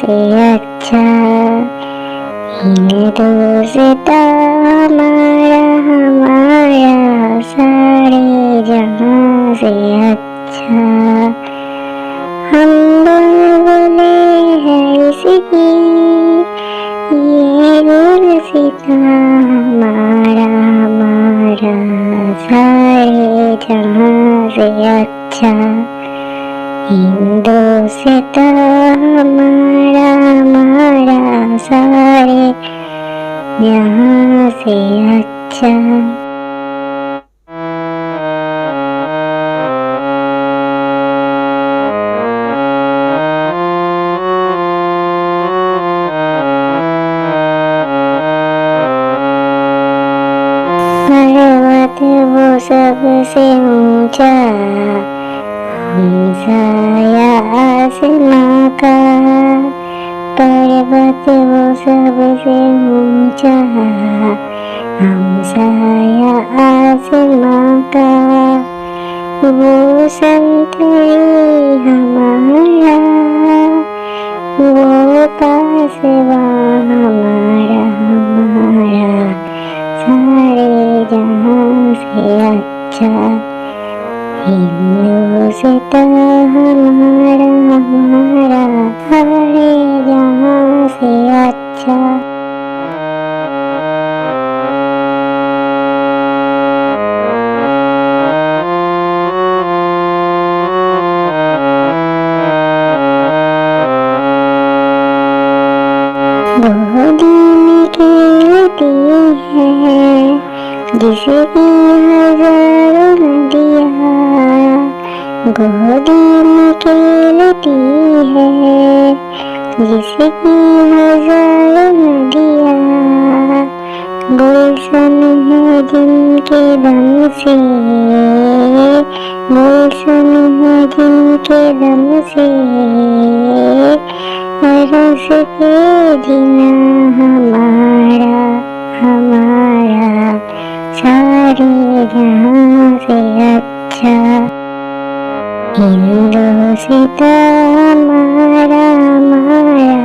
से अच्छा, हिंदुस्तां हमारा हमारा सारे जहां से अच्छा। हम बुलबुले हैं इसकी ये गुलसितां हमारा हमारा सारे जहां से अच्छा। हिंदुस्तां हमारा हमारा सारे जहां से अच्छा। पर्वत वो सबसे ऊंचा, हमसाया आसमां का। पर्वत वो सबसे ऊंचा, हमसाया आसमां का। वो संतरी हमारा, वो पासवा हमारा हमारा सारे जहां से अच्छा। हिंदुस्तां हमारा हमारा सारे जहां से अच्छा। गोदी में खेलती है जिसकी हजारों नदियाँ, गोदी में खेलती है जिसकी हजारों नदियाँ। गुलशन है जिनके दम से, गुलशन है जिनके दम से, रस के जीना हमारा हमारा सारे जहां से अच्छा। हिंदुस्तां हमारा हमारा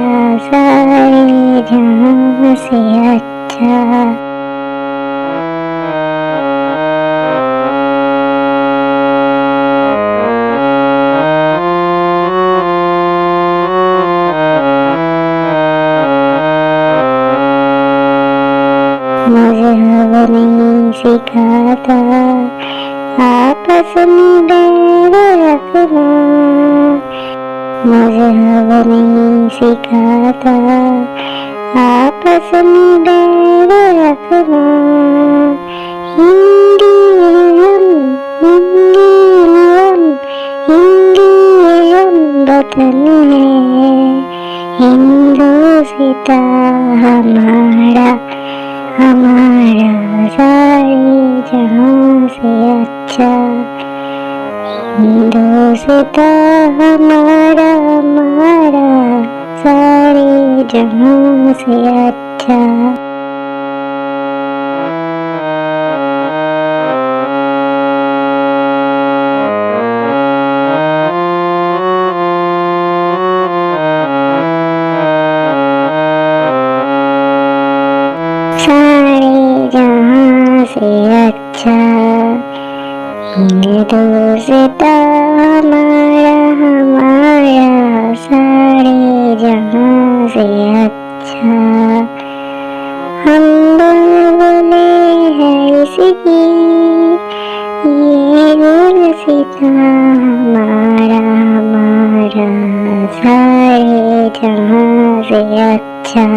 सारे जहां से अच्छा। मज़हब नहीं सिखाता आपस में बैर रखना, मज़हब नहीं सिखाता आपस में बैर रखना। हिंदी हम हिंदी हम हिंदी हम वतन है। हिंदुस्तां हमारा हमारा सारे जहां से अच्छा। हिंदुस्तां हमारा हमारा सारे जहां से अच्छा। सारे जहां से अच्छा। हिंदुस्तां हमारा हमारा सारे जहां से अच्छा। हम बुलबुले हैं इसकी ये गुलसितां हमारा हमारा सारे जहां से अच्छा।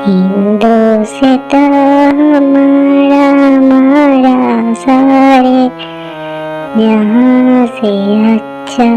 हिंदुस्तां हमारा हमारा सारे जहां से अच्छा।